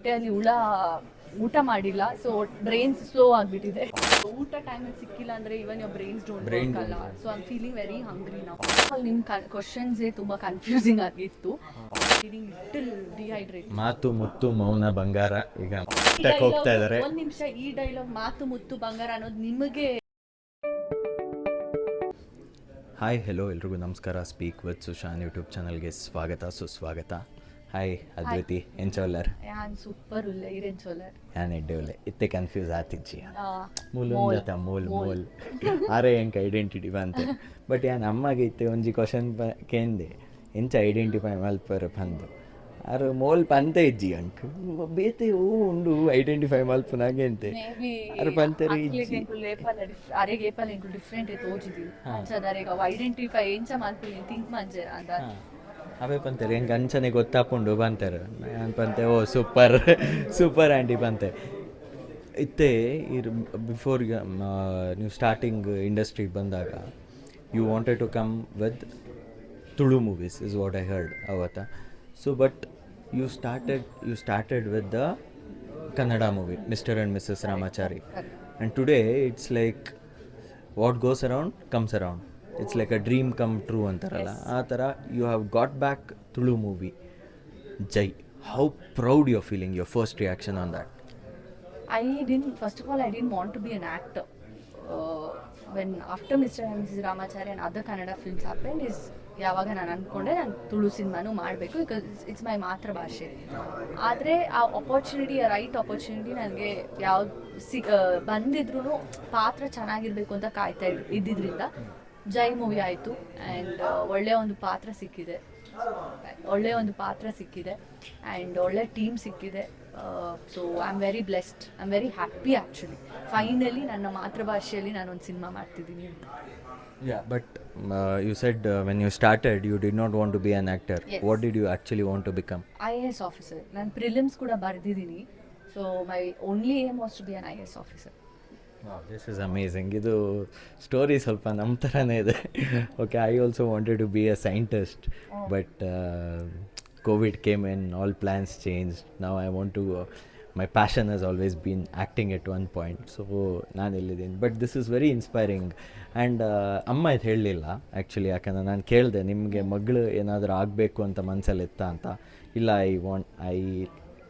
ಹೊಟ್ಟೆಯಲ್ಲಿ ಊಟ ಮಾಡಿಲ್ಲ, ಸೊ ಬ್ರೈನ್ಸ್ ಸ್ಲೋ ಆಗಿಬಿಟ್ಟಿದೆ. ಊಟ ಟೈಮಿಗೆ ಸಿಕ್ಕಿಲ್ಲ ಅಂದರೆ ಇವನ್ ಯೋರ್ ಬ್ರೈನ್ಸ್ ಡೋಂಟ್ ವರ್ಕ್ ಅಲ್ಲ. So I am feeling very ಹಂಗ್ರಿ ನಾವು. ನಿಮ್ಮ ಕ್ವಶನ್ಸೇ ತುಂಬ ಕನ್ಫ್ಯೂಸಿಂಗ್ ಆಗಿತ್ತು. Little dehydrate. ಮಾತು ಮುತ್ತು ಮೌನ ಬಂಗಾರ ಈಗ ಹೋಗ್ತಾ ಇದ್ದಾರೆ. ಒಂದು ನಿಮಿಷ, ಈ ಡೈಲಾಗ್ ಮಾತು ಮುತ್ತು ಬಂಗಾರ ಅನ್ನೋದು ನಿಮಗೆ. ಹಾಯ್ ಹೆಲೋ ಎಲ್ರಿಗೂ ನಮಸ್ಕಾರ. ಸ್ಪೀಕ್ ವಿತ್ ಸುಶಾನ್ ಯೂಟ್ಯೂಬ್ ಚಾನಲ್ಗೆ ಸ್ವಾಗತ ಸುಸ್ವಾಗತ. ಹಾಯ್ ಅದ್ವೈತಿ ಎಂಚೋಲರ್ ಯಾನ್ ಸೂಪರ್ ಉಲ್ಲ ಇರೇನ್ ಚೋಲರ್ ಯಾನ್ ಎಡ್ಡೆ ಉಲ್ಲೆ ಇತ್ತೆ ಕನ್ಫ್ಯೂಸ್ ಆತಿಜ್ಜಿ ಮೂಲ್ ಮೂಲ್ ಆರೆ ಎಂಕ್ ಐಡೆಂಟಿಟಿ ಬಂತೆ ಬಟ್ ಯಾನ್ ಅಮ್ಮಗೆ ಇತ್ತೆ ಒಂಜಿ ಕ್ವಶನ್ ಕೇಂದೆ ಎಂಚ ಐಡೆಂಟಿಫೈ ಮಲ್ಪರ್ ಬಂದು ಆರು ಮೋಲ್ ಪಂತೆ ಇಜ್ಜಿ ಅಂಕ್ ಬೇತೆ ಉಂಡು ಐಡೆಂಟಿಫೈ ಮಲ್ಪುನಾಗೆ ಅಂತೆ ಅರು ಪಂತರೆ ಇಜ್ಜಿ ಅರೆಗೆ ಏಪಲ್ ಇಂಟು ಡಿಫ್ರೆಂಟ್ ತೋಜಿದಿ ಅಂಚದಾರೆಗ ಐಡೆಂಟಿಫೈ ಎಂಚ ಮಲ್ಪುಲಿ ಥಿಂಕ್ ಮಂಜೆರ ಅಂದ ಅವೇ ಪಂತಾರೆ ಹೆಂಗೆ ಅಂಚನೆ ಗೊತ್ತಾಕೊಂಡು ಬಂತಾರೆ. ನಾನು ಪಂತೆ ಓ ಸೂಪರ್ ಆಂಟಿ ಪಂತೆ ಇತ್ತೆ ಬಿಫೋರ್ ನೀವು ಸ್ಟಾರ್ಟಿಂಗ್ ಇಂಡಸ್ಟ್ರಿಗೆ ಬಂದಾಗ you wanted to come with Tulu movies is what I heard ಅವತ್ತ. So but you started with the Kannada movie mister and missus Ramachari and today it's like what goes around comes around. It's like a dream come true ಅಂತಾರಲ್ಲ ಆ ಥರ you have got back Tulu movie Jai. How proud you are feeling, your first reaction on that? First of all, I didn't want to be an actor. When after Mr. and Mrs. Ramachari and other Kannada films happened is ಯಾವಾಗ ನಾನು ಅಂದ್ಕೊಂಡೆ ನಾನು ತುಳು ಸಿನಿಮಾನು ಮಾಡಬೇಕು, because it's my ಮಾತೃ ಭಾಷೆ. ಆದರೆ ಆ opportunity, right opportunity ನನಗೆ ಯಾವ್ದು ಬಂದಿದ್ರು ಪಾತ್ರ ಚೆನ್ನಾಗಿರಬೇಕು ಅಂತ ಕಾಯ್ತಾ ಇದ್ದಿದ್ದರಿಂದ ಜೈ ಮೂವಿ ಆಯಿತು. ಆ್ಯಂಡ್ ಒಳ್ಳೆಯ ಒಂದು ಪಾತ್ರ ಸಿಕ್ಕಿದೆ ಆ್ಯಂಡ್ ಒಳ್ಳೆ ಟೀಮ್ ಸಿಕ್ಕಿದೆ. So I am very blessed, I am very happy actually. Finally ನನ್ನ ಮಾತೃಭಾಷೆಯಲ್ಲಿ ನಾನೊಂದು ಸಿನಿಮಾ ಮಾಡ್ತಿದ್ದೀನಿ ಅಂತ. Yeah, but you said when you started you did not want to be an actor. Yes. What did you actually want to become? IAS officer. ನಾನು prelims ಕೂಡ ಬರೆದಿದ್ದೀನಿ. So my only aim was to be an IAS officer. This is amazing. ಇದು story ಸ್ವಲ್ಪ ನಮ್ಮ ಥರನೇ ಇದೆ. Okay, I also wanted to be a scientist but Covid came in, all plans changed. Now I want to my passion has always been acting at one point. So ನಾನು ಎಲ್ಲಿದ್ದೀನಿ. But this is very inspiring. And ಅಮ್ಮ ಇದು ಹೇಳಲಿಲ್ಲ actually, ಯಾಕಂದರೆ ನಾನು ಕೇಳಿದೆ ನಿಮಗೆ ಮಗಳು ಏನಾದರೂ ಆಗಬೇಕು ಅಂತ ಮನಸ್ಸಲ್ಲಿತ್ತ ಅಂತ. ಇಲ್ಲ, I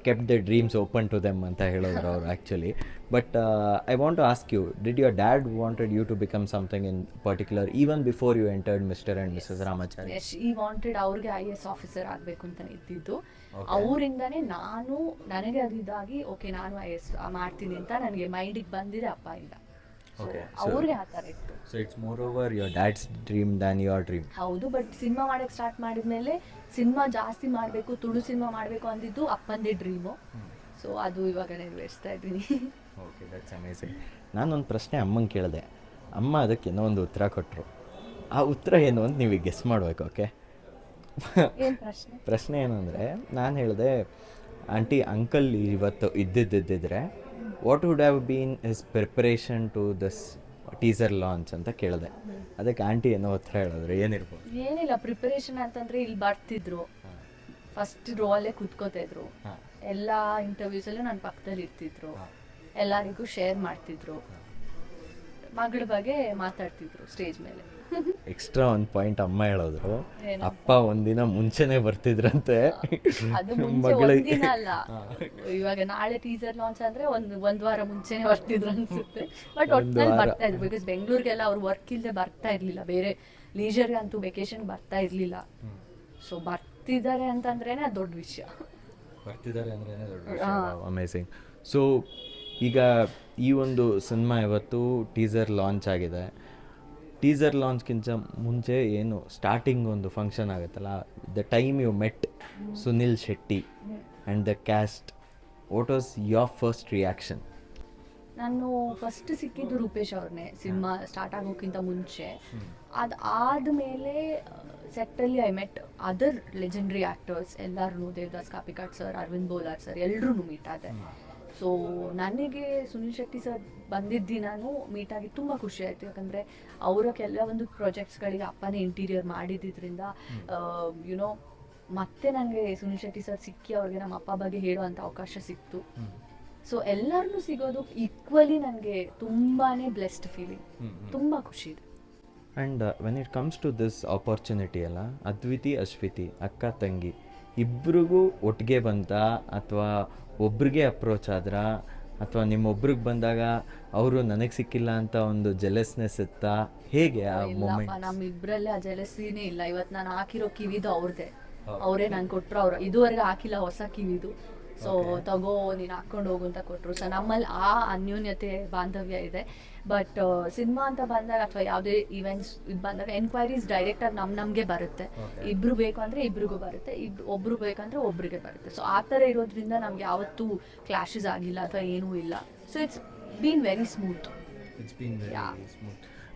kept their dreams open to them ಅಂತ ಹೇಳಿದ್ರು ಅವರು actually. But I want to ask you, did your dad wanted you to become something in particular even before you entered Mister and Mrs Ramachari? Yes, he wanted ಅವ್ರಿಗೆ IAS officer ಆಗಬೇಕು ಅಂತಲೇ ಇದ್ದಿದ್ದು. ಅವರಿಂದನೇ ನನಗೆ ಅದಿದ್ದಾಗಿ okay ನಾನು IAS ಮಾಡ್ತೀನಿ ಅಂತ ನನಗೆ ಮೈಂಡಿಗೆ ಬಂದಿದೆ ಅಪ್ಪಯಿಂದ. ಅವ್ರಿಗೆ ಆ ಥರ ಇತ್ತು. So it's more over your dads dream than your dream. ಹೌದು, ಬಟ್ ಸಿನಿಮಾ ಮಾಡೋಕ್ಕೆ ಸ್ಟಾರ್ಟ್ ಮಾಡಿದ್ಮೇಲೆ ಸಿನಿಮಾ ಜಾಸ್ತಿ ಮಾಡಬೇಕು, ತುಳು ಸಿನಿಮಾ ಮಾಡಬೇಕು ಅಂದಿದ್ದು ಅಪ್ಪಂದೇ ಡ್ರೀಮು. ಸೊ ಅದು ಇವಾಗ ನೆರವೇರಿಸ್ತಾ ಇದ್ದೀನಿ. Okay, that's amazing. ನಾನೊಂದು ಪ್ರಶ್ನೆ ಅಮ್ಮಂಗೆ ಕೇಳಿದೆ, ಅಮ್ಮ ಅದಕ್ಕೆ ಏನೋ ಒಂದು ಉತ್ತರ ಕೊಟ್ಟರು. ಆ ಉತ್ತರ ಏನು ಅಂತ ನೀವು ಗೆಸ್ ಮಾಡಬೇಕು. ಓಕೆ, ಪ್ರಶ್ನೆ ಏನು ಅಂದರೆ, ನಾನು ಹೇಳಿದೆ ಆಂಟಿ ಅಂಕಲ್ ಇವತ್ತು ಇದ್ದಿದ್ದಿದ್ರೆ what would have been his preparation to this teaser launch ಅಂತ ಕೇಳಿದೆ. ಅದಕ್ಕೆ ಆಂಟಿ ಏನೋ ಉತ್ತರ ಹೇಳಿದ್ರು. ಏನಿರ್ಬೋದು? ಏನಿಲ್ಲ, ಪ್ರಿಪರೇಷನ್ ಅಂತಂದರೆ ಇಲ್ಲಿ ಬರ್ತಿದ್ರು, ಫಸ್ಟ್ ರೋ ಅಲ್ಲೇ ಕೂತ್ಕೋತಾ ಇದ್ರು, ಎಲ್ಲ ಇಂಟರ್ವ್ಯೂಸಲ್ಲೂ ನನ್ನ ಪಕ್ಕದಲ್ಲಿ ಇರ್ತಿದ್ರು, ಎಲ್ಲರಿಗೂ ಶೇರ್ ಮಾಡ್ತಿದ್ರು, ಮಗಳ ಬಗ್ಗೆ ಮಾತಾಡ್ತಿದ್ರು ಸ್ಟೇಜ್ ಮೇಲೆ. ಎಕ್ಸ್ಟ್ರಾ ಒಂದು ಪಾಯಿಂಟ್ ಅಮ್ಮ ಹೇಳಿದ್ರು, ಅಪ್ಪ ಒಂದಿನ ಮುಂಚೆನೆ ಬರ್ತಿದ್ರಂತೆ. ಅದು ಮುಂಚೆ ಅಲ್ಲ, ಇವಾಗ ನಾಳೆ ಟೀಸರ್ ಲಾಂಚ್ ಅಂದ್ರೆ ಒಂದ್ ವಾರ ಮುಂಚೆನೆ ಬರ್ತಿದ್ರು ಅನ್ಸುತ್ತೆ. ಬಟ್ ಒಟ್ಟಿನಲ್ಲಿ ಬರ್ತಾ ಇದ್ರು, ಬಿಕಾಸ್ ಬೆಂಗಳೂರಿಗೆಲ್ಲ ಅವ್ರು ವರ್ಕ್ ಇಲ್ಲದೆ ಬರ್ತಾ ಇರ್ಲಿಲ್ಲ, ಬೇರೆ ಲೀಜರ್ಗೆ ಅಂತೂ ವೆಕೇಶನ್ ಬರ್ತಾ ಇರ್ಲಿಲ್ಲ. ಸೊ ಬರ್ತಿದ್ದಾರೆ ಅಂತಂದ್ರೇನೆ ಅದು ದೊಡ್ಡ ವಿಷಯ. ಅಮೇಝಿಂಗ್. ಸೊ ಈಗ ಈ ಒಂದು ಸಿನಿಮಾ ಇವತ್ತು ಟೀಸರ್ ಲಾಂಚ್ ಆಗಿದೆ. ಟೀಸರ್ ಲಾಂಚ್ಗಿಂತ ಮುಂಚೆ ಏನು ಸ್ಟಾರ್ಟಿಂಗ್ ಒಂದು ಫಂಕ್ಷನ್ ಆಗುತ್ತಲ್ಲ, the time you met Sunil Shetty and the cast, what was your first reaction? ನಾನು ಫಸ್ಟ್ ಸಿಕ್ಕಿದ್ದು ರೂಪೇಶ್ ಅವ್ರನ್ನೇ ಸಿನಿಮಾ ಸ್ಟಾರ್ಟ್ ಆಗೋಕ್ಕಿಂತ ಮುಂಚೆ. ಅದಾದಮೇಲೆ ಸೆಟ್ಟಲ್ಲಿ I met other legendary actors ಎಲ್ಲರೂ, ದೇವದಾಸ್ ಕಾಪಿಕಾಡ್ ಸರ್, ಅರವಿಂದ್ ಬೋಲಾರ್ ಸರ್, ಎಲ್ಲರೂ ಮೀಟ್ ಆದೆ. ಸೊ ನನಗೆ ಸುನಿಲ್ ಶೆಟ್ಟಿ ಸರ್ ಬಂದಿದ್ದು ನಾನು ಮೀಟ್ ಆಗಿ ತುಂಬ ಖುಷಿ ಆಯಿತು. ಯಾಕಂದರೆ ಅವರ ಕೆಲವೊಂದು ಪ್ರಾಜೆಕ್ಟ್ಸ್ಗಳಿಗೆ ಅಪ್ಪನೇ ಇಂಟೀರಿಯರ್ ಮಾಡಿದ್ದಿದ್ದರಿಂದ ಯುನೋ ಮತ್ತೆ ನನಗೆ ಸುನಿಲ್ ಶೆಟ್ಟಿ ಸರ್ ಸಿಕ್ಕಿ ಅವ್ರಿಗೆ ನಮ್ಮ ಅಪ್ಪ ಬಗ್ಗೆ ಹೇಳುವಂಥ ಅವಕಾಶ ಸಿಕ್ತು. ಸೊ ಎಲ್ಲರನ್ನೂ ಸಿಗೋದು ಈಕ್ವಲಿ ನನಗೆ ತುಂಬಾ ಬ್ಲೆಸ್ಡ್ ಫೀಲಿಂಗ್, ತುಂಬ ಖುಷಿ ಇದೆ. And when it comes to this opportunity ಅಲ್ಲ, ಅದ್ವಿತಿ ಅಶ್ವಿತಿ ಅಕ್ಕ ತಂಗಿ ಇಬ್ರಿಗೂ ಒಟ್ಟಿಗೆ ಬಂತ, ಅಥವಾ ಒಬ್ರಿಗೆ ಅಪ್ರೋಚ್ ಆದ್ರ, ಅಥವಾ ನಿಮ್ಮೊಬ್ರಿಗೆ ಬಂದಾಗ ಅವರು ನನಗೆ ಸಿಕ್ಕಿಲ್ಲ ಅಂತ ಒಂದು ಜೆಲಸ್ನೆಸ್ ಇತ್ತಾ, ಹೇಗೆ ಆ ಇಲ್ಲಪ್ಪ, ಮೂಮೆಂಟ್? ನಮ್ಮಿಬ್ರಲ್ಲೇ ಆ ಜಲಸಿನೇ ಇಲ್ಲ. ಇವತ್ತು ನಾನು ಹಾಕಿರೋ ಕಿವಿದು ಅವ್ರದ್ದೇ, ಅವರೇ ನಂಗೆ ಕೊಟ್ಟರು. ಅವ್ರು ಇದುವರೆಗೆ ಹಾಕಿಲ್ಲ ಹೊಸ ಕಿವಿದು. ಸೊ ತಗೋ ನೀನು ಹಾಕ್ಕೊಂಡು ಹೋಗು ಅಂತ ಕೊಟ್ಟರು. ಸೊ ನಮ್ಮಲ್ಲಿ ಆ ಅನ್ಯೋನ್ಯತೆ ಬಾಂಧವ್ಯ ಇದೆ. ಬಟ್ ಸಿನಿಮಾ ಅಂತ ಬಂದಾಗ ಅಥವಾ ಯಾವುದೇ ಇವೆಂಟ್ಸ್ ಇದು ಬಂದಾಗ ಎನ್ಕ್ವೈರೀಸ್ ಡೈರೆಕ್ಟಾಗಿ ನಮಗೆ ಬರುತ್ತೆ. ಇಬ್ರು ಬೇಕು ಅಂದರೆ ಇಬ್ರಿಗೂ ಬರುತ್ತೆ, ಒಬ್ರು ಬೇಕಂದ್ರೆ ಒಬ್ರಿಗೆ ಬರುತ್ತೆ. ಸೊ ಆ ಥರ ಇರೋದ್ರಿಂದ ನಮ್ಗೆ ಯಾವತ್ತೂ ಕ್ಲಾಶಸ್ ಆಗಿಲ್ಲ ಅಥವಾ ಏನೂ ಇಲ್ಲ. So it's been very smooth.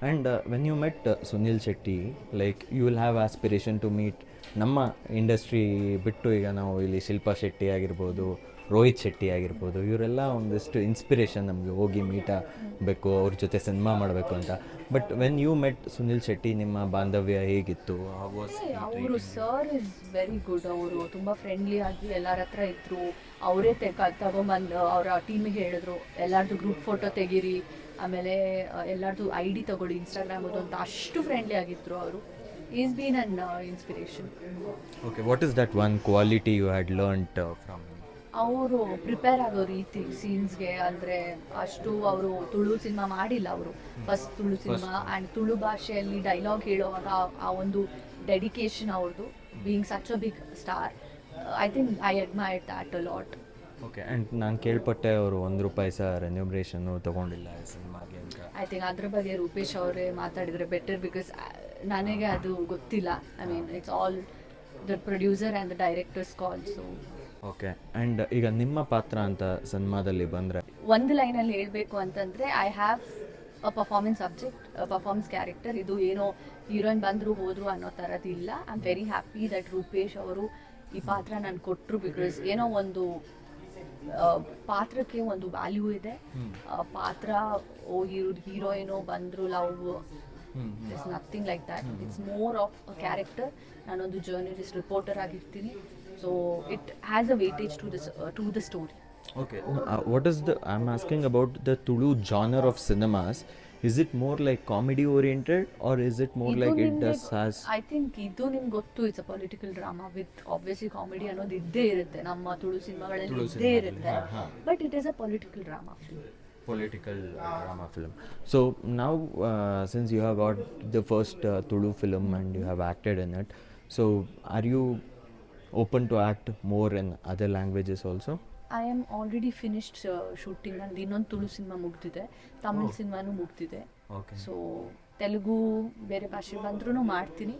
And when you met Sunil Shetty, like you will have aspiration to meet ನಮ್ಮ ಇಂಡಸ್ಟ್ರಿ ಬಿಟ್ಟು. ಈಗ ನಾವು ಇಲ್ಲಿ ಶಿಲ್ಪಾ ಶೆಟ್ಟಿ ಆಗಿರ್ಬೋದು, ರೋಹಿತ್ ಶೆಟ್ಟಿ ಆಗಿರ್ಬೋದು, ಇವರೆಲ್ಲ ಒಂದಿಷ್ಟು ಇನ್ಸ್ಪಿರೇಷನ್ ನಮಗೆ, ಹೋಗಿ ಮೀಟ್ ಆಗಬೇಕು, ಅವ್ರ ಜೊತೆ ಸಿನಿಮಾ ಮಾಡಬೇಕು ಅಂತ. But when you met Sunil Shetty, ನಿಮ್ಮ ಬಾಂಧವ್ಯ ಹೇಗಿತ್ತು? ಅವರು ಸರ್ ಇಸ್ ವೆರಿ ಗುಡ್. ಅವರು ತುಂಬ ಫ್ರೆಂಡ್ಲಿ ಆಗಿ ಎಲ್ಲರ ಹತ್ರ ಇದ್ರು. ಅವರೇ ತಗೊಂಬಂದು ಅವರ ಟೀಮಿಗೆ ಹೇಳಿದ್ರು ಎಲ್ಲರದು ಗ್ರೂಪ್ ಫೋಟೋ ತೆಗೀರಿ, ಆಮೇಲೆ ಎಲ್ಲರದು ID ತಗೊಳ್ಳಿ ಇನ್ಸ್ಟಾಗ್ರಾಮದು ಅಂತ. ಅಷ್ಟು ಫ್ರೆಂಡ್ಲಿ ಆಗಿದ್ರು ಅವರು. Is been an inspiration. Okay, what is that one quality you had learned from? ಅವರು ಪ್ರಿಪೇರ್ ಆಗೋ ರೀತಿ ಸೀನ್ಸ್ಗೆ, ಅಂದರೆ ಅಷ್ಟು ಅವರು ತುಳು ಸಿನಿಮಾ ಮಾಡಿಲ್ಲ. ಅವರು first Tulu cinema and Tulu ಭಾಷೆಯಲ್ಲಿ ಡೈಲಾಗ್ ಹೇಳುವಾಗ ಆ ಒಂದು ಡೆಡಿಕೇಶನ್ ಅವ್ರದ್ದು, being such a big star. I think I admire that a lot. Okay, and ನಾನು ಕೇಳ್ಪಟ್ಟೆ ಅವರು ₹1 ಸಹ ರೆನ್ಯೂಮರೇಷನ್ನು ತೊಗೊಂಡಿಲ್ಲ ಸಿನಿಮಾಗೆ ಅಂತ. ಐ ಥಿಂಕ್ ಅದ್ರ ಬಗ್ಗೆ ರೂಪೇಶ್ ಅವರೇ ಮಾತಾಡಿದರೆ ಬೆಟರ್, ಬಿಕಾಸ್ ನನಗೆ ಅದು ಗೊತ್ತಿಲ್ಲ. I mean it's all the producer and the directors call. So okay, and ಈಗ ನಿಮ್ಮ ಪಾತ್ರ ಅಂತ ಸಿನಿಮಾದಲ್ಲಿ ಬಂದರೆ ಒಂದು ಲೈನಲ್ಲಿ ಹೇಳಬೇಕು ಅಂತಂದರೆ, I have a performance subject, performance character. ಇದು ಏನೋ ಹೀರೋಯಿನ್ ಬಂದರು ಹೋದರು ಅನ್ನೋ ಥರದ್ದಿಲ್ಲ. I am very happy that Rupesh ಅವರು ಈ ಪಾತ್ರ ನಾನು ಕೊಟ್ಟರು. ಬಿಕಾಸ್ ಏನೋ ಒಂದು ಪಾತ್ರಕ್ಕೆ ಒಂದು ವ್ಯಾಲ್ಯೂ ಇದೆ. ಪಾತ್ರ ಹೀರೋಯಿನೋ ಬಂದರು love, it's nothing like that. It's more of a character. ನಾನೊಂದು ಜರ್ನಲಿಸ್ಟ್, ರಿಪೋರ್ಟರ್ ಆಗಿರ್ತೀನಿ. So it has a weightage to the story. Okay, what is I'm asking about the Tulu genre of cinemas. Is it more like comedy oriented, or is it more like it does has? I think ಇದು ನಿಮ್ಗೆ ಗೊತ್ತು, it's a political drama with obviously comedy ಅನ್ನೋದು ಇದ್ದೇ ಇರುತ್ತೆ. ನಮ್ಮ ತುಳು ಸಿನಿಮಾಗಳಲ್ಲಿ ಇದ್ದೇ ಇರುತ್ತೆ. But it is a political drama film. Political drama film. So now, since you have got the first Tulu film and you have acted in it, so are you open to act more in other languages also? I am already finished shooting. ನಂದು ಇನ್ನೊಂದು Tulu cinema ಮುಗ್ದಿದೆ, ತಮಿಳ್ ಸಿನಿಮಾನು ಮುಗ್ದಿದೆ. So Telugu ಬೇರೆ ಭಾಷೆ ಬಂದ್ರೂ ಮಾಡ್ತೀನಿ.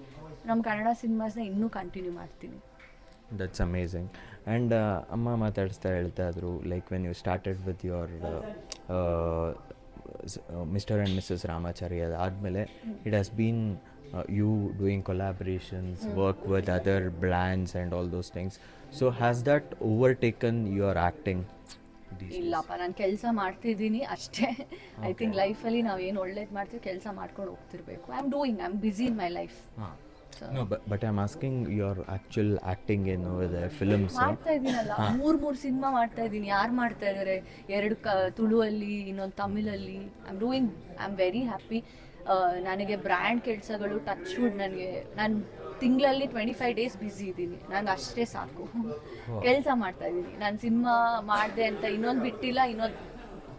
ನಮ್ಮ ಕನ್ನಡ ಸಿನಿಮಾಸ್ನ ಇನ್ನೂ ಕಂಟಿನ್ಯೂ ಮಾಡ್ತೀನಿ. That's amazing. ಆ್ಯಂಡ್ ಅಮ್ಮ ಮಾತಾಡಿಸ್ತಾ ಹೇಳ್ತಾ ಇದ್ರು, like when you started with your mister and missus Ramachari, ಅದಾದಮೇಲೆ it has been you doing collaborations, work with other brands and all those things. So has that overtaken your acting? ಇಲ್ಲಪ್ಪ, ನಾನು ಕೆಲಸ ಮಾಡ್ತಿದ್ದೀನಿ ಅಷ್ಟೇ. ಐ ಥಿಂಕ್ ಲೈಫಲ್ಲಿ ನಾವು ಏನು ಒಳ್ಳೇದು ಮಾಡ್ತೀವಿ, ಕೆಲಸ ಮಾಡ್ಕೊಂಡು ಹೋಗ್ತಿರ್ಬೇಕು. I am busy in my life. No, but I'm asking your actual acting in over the films. ಮಾಡ್ತಾ ಇದ್ದೀನಲ್ಲ, ಮೂರು ಸಿನಿಮಾ ಮಾಡ್ತಾ ಇದ್ದೀನಿ. ಯಾರು ಮಾಡ್ತಾ ಇದ್ದಾರೆ? 2 ತುಳುವಲ್ಲಿ, ಇನ್ನೊಂದು ತಮಿಳಲ್ಲಿ. I am very happy. ನನಗೆ ಬ್ರ್ಯಾಂಡ್ ಕೆಲಸಗಳು ಟಚ್ ವುಡ್, ನಾನು ತಿಂಗಳಲ್ಲಿ 25 ಡೇಸ್ ಬ್ಯುಸಿ ಇದ್ದೀನಿ. ನನಗೆ ಅಷ್ಟೇ ಸಾಕು. ಕೆಲಸ ಮಾಡ್ತಾ ಇದ್ದೀನಿ. ನಾನು ಸಿನಿಮಾ ಮಾಡಿದೆ ಅಂತ ಇನ್ನೊಂದು ಬಿಟ್ಟಿಲ್ಲ. ಇನ್ನೊಂದು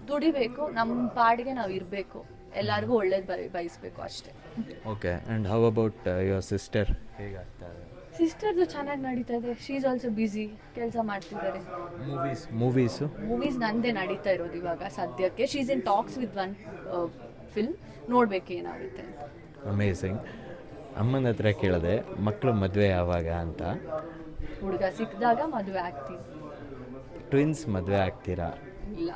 ದುಡಿಬೇಕು, ನಮ್ಮ ಪಾಡಿಗೆ ನಾವು ಇರಬೇಕು, ಎಲ್ಲರಿಗೂ ಒಳ್ಳೇದು ಬಯಸಬೇಕು ಅಷ್ಟೇ. Okay, and how about your sister? ಹೇಗಾಗ್ತಾ ಇದೆ? ಸಿಸ್ಟರ್ದು ಚೆನ್ನಾಗಿ ನಡೀತಾ ಇದೆ. ಶಿ ಈಸ್ ಆಲ್ಸೋ ಬ್ಯುಸಿ, ಕೆಲಸ ಮಾಡ್ತಿದ್ದಾರೆ. ಮೂವೀಸ್ ನಂದೇ ನಡೀತಾ ಇರೋದು ಇವಾಗ ಸದ್ಯಕ್ಕೆ. She is in talks with one film. ನೋಡ್ಬೇಕು ಏನಾಗುತ್ತೆ ಅಂತ. ಅಮೇಝಿಂಗ್. ಅಮ್ಮನ ಹತ್ರ ಕೇಳಿದೆ, ಮಕ್ಕಳು ಮದುವೆ ಯಾವಾಗ ಅಂತ. ಹುಡುಗ ಸಿಕ್ಕಿದಾಗ ಮದುವೆ ಆಗ್ತೀವಿ. ಟ್ವಿನ್ಸ್ ಮದುವೆ ಆಗ್ತೀರಾ? ಇಲ್ಲ.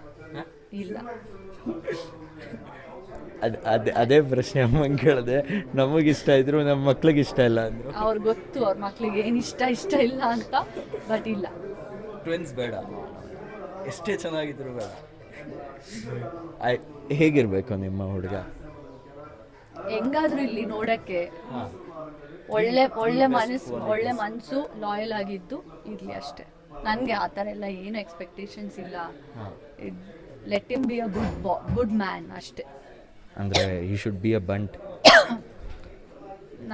ಅದೇ ಪ್ರಶ್ನೆ ಅಮ್ಮಂಗೆ ಕೇಳಿದೆ. ನಮಗಿಷ್ಟ ಇದ್ರು ನಮ್ಮ ಮಕ್ಳಿಗೆ ಇಷ್ಟ ಇಲ್ಲ ಅಂದರು. ಅವ್ರಿಗೆ ಗೊತ್ತು ಅವ್ರ ಮಕ್ಳಿಗೆ ಏನು ಇಷ್ಟ ಇಲ್ಲ ಅಂತ. ಬಟ್ ಇಲ್ಲ, ಟ್ವಿನ್ಸ್ ಬೇಡ, ಎಷ್ಟೇ ಚೆನ್ನಾಗಿದ್ರು ಬೇಡ. ಹೇಗಿರ್ಬೇಕು ನಿಮ್ಮ ಹುಡುಗ? ಹೆಂಗಾದ್ರೂ ಇಲ್ಲಿ ನೋಡಕ್ಕೆ ಒಳ್ಳೆ ಮನಸ್ಸು ಲಾಯಲ್ ಆಗಿದ್ದು ಇರಲಿ ಅಷ್ಟೇ. ನನಗೆ ಆ ಥರ ಎಲ್ಲ ಏನು ಎಕ್ಸ್ಪೆಕ್ಟೇಷನ್ಸ್ ಇಲ್ಲ. Let him be a good man ಅಷ್ಟೇ. ಅಂದರೆ ಯು ಶುಡ್ ಬಿ ಅ ಬಂಟ್.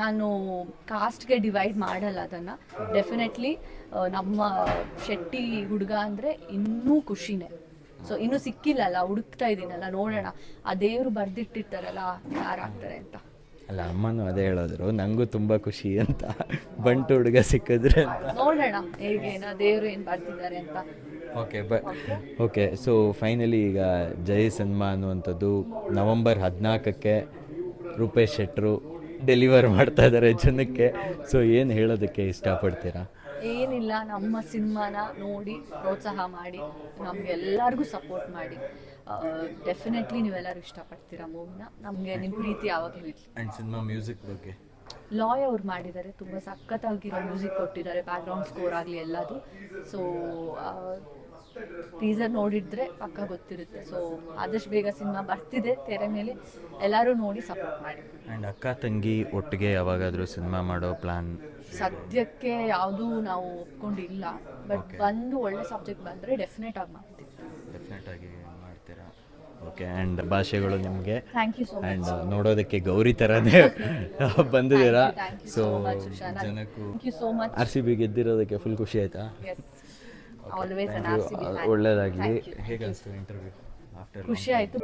ನಾನು ಕಾಸ್ಟ್ಗೆ ಡಿವೈಡ್ ಮಾಡಲ್ಲ ಅದನ್ನು. ಡೆಫಿನೆಟ್ಲಿ ನಮ್ಮ ಶೆಟ್ಟಿ ಹುಡುಗ ಅಂದರೆ ಇನ್ನೂ ಖುಷಿನೇ. ಸೊ ಇನ್ನೂ ಸಿಕ್ಕಿಲ್ಲಲ್ಲ, ಹುಡುಕ್ತಾ ಇದ್ದೀನಲ್ಲ, ನೋಡೋಣ ಆ ದೇವರು ಬರೆದಿಟ್ಟಿರ್ತಾರಲ್ಲ ಯಾರಾಗ್ತಾರೆ ಅಂತ. ಅಲ್ಲ, ಅಮ್ಮನೂ ಅದೇ ಹೇಳಿದ್ರು, ನನಗೂ ತುಂಬ ಖುಷಿ ಅಂತ, ಬಂಟು ಹುಡುಗ ಸಿಕ್ಕಿದ್ರೆ ಅಂತ. ನೋಡೋಣ ಹೇಗೇನ ದೇವರು ಏನು ಬರ್ತಿದ್ದಾರೆ ಅಂತ. ಓಕೆ ಸೊ ಫೈನಲಿ ಈಗ ಜೈ ಸಿನಿಮಾ ಅನ್ನುವಂಥದ್ದು ನವಂಬರ್ 14ಕ್ಕೆ ರೂಪೇಶ್ ಶೆಟ್ಟರು ಡೆಲಿವರ್ ಮಾಡ್ತಾ ಇದ್ದಾರೆ ಜನಕ್ಕೆ. ಸೊ ಏನು ಹೇಳೋದಕ್ಕೆ ಇಷ್ಟಪಡ್ತೀರಾ? ಏನಿಲ್ಲ, ನಮ್ಮ ಸಿನಿಮಾನ ನೋಡಿ ಪ್ರೋತ್ಸಾಹ ಮಾಡಿ ನಮಗೆಲ್ಲರಿಗೂ ಸಪೋರ್ಟ್ ಮಾಡಿ. ಡೆಫಿನೆಟ್ಲಿ ನೀವೆಲ್ಲರೂ ಇಷ್ಟಪಡ್ತೀರಾ ಮೂವಿನ. ನಮಗೆ ನಿಮ್ಮ ಪ್ರೀತಿ ಯಾವಾಗಲೂ ಇರಲಿ. ಆ್ಯಂಡ್ ಸಿನಿಮಾ ಮ್ಯೂಸಿಕ್ ಬಗ್ಗೆ ಲಾಯ್ ಅವ್ರು ಮಾಡಿದ್ದಾರೆ, ತುಂಬ ಸಖತ್ತಾಗಿರೋ ಮ್ಯೂಸಿಕ್ ಕೊಟ್ಟಿದ್ದಾರೆ, ಬ್ಯಾಕ್ಗ್ರೌಂಡ್ ಸ್ಕೋರ್ ಆಗಲಿ ಎಲ್ಲದು. ಸೊ ಟೀಸರ್ ನೋಡಿದ್ರೆ ಪಕ್ಕ ಗೊತ್ತಿರುತ್ತೆ. ಸೊ ಆದಷ್ಟು ಬೇಗ ಸಿನಿಮಾ ಬರ್ತಿದೆ ತೆರೆ ಮೇಲೆ, ಎಲ್ಲರೂ ನೋಡಿ ಸಪೋರ್ಟ್ ಮಾಡಿ. ಆ್ಯಂಡ್ ಅಕ್ಕ ತಂಗಿ ಒಟ್ಟಿಗೆ ಯಾವಾಗಾದರೂ ಸಿನಿಮಾ ಮಾಡೋ ಪ್ಲ್ಯಾನ್? ಸದ್ಯಕ್ಕೆ ಯಾವುದೂ ನಾವು ಒಪ್ಕೊಂಡಿಲ್ಲ, ಬಟ್ ಬಂದು ಒಳ್ಳೆ ಸಬ್ಜೆಕ್ಟ್ ಬಂದರೆ ಡೆಫಿನೆಟ್ ಆಗಿ ಮಾಡ್ತೀವಿ. ಡೆಫಿನೆಟಾಗಿ ಮಾಡ್ತೀರಾ? ಓಕೆ. ಆ್ಯಂಡ್ ಭಾಷೆಗಳು ನಿಮಗೆ thank you so much. And ನೋಡೋದಕ್ಕೆ ಗೌರಿ ಥರನೇ ಬಂದಿದ್ದೀರಾ. ಸೊ ಜನಕ್ಕೂ thank you so much. RCB ಗೆದ್ದಿರೋದಕ್ಕೆ ಫುಲ್ ಖುಷಿ ಆಯಿತಾ? ಆಲ್ವೇಸ್ ಒಳ್ಳೆಯದಾಗಲಿ. ಹೇಗೆ ಅನಿಸ್ತು ಇಂಟರ್ವ್ಯೂ ಆಫ್ಟರ್? ಖುಷಿ ಆಯಿತು.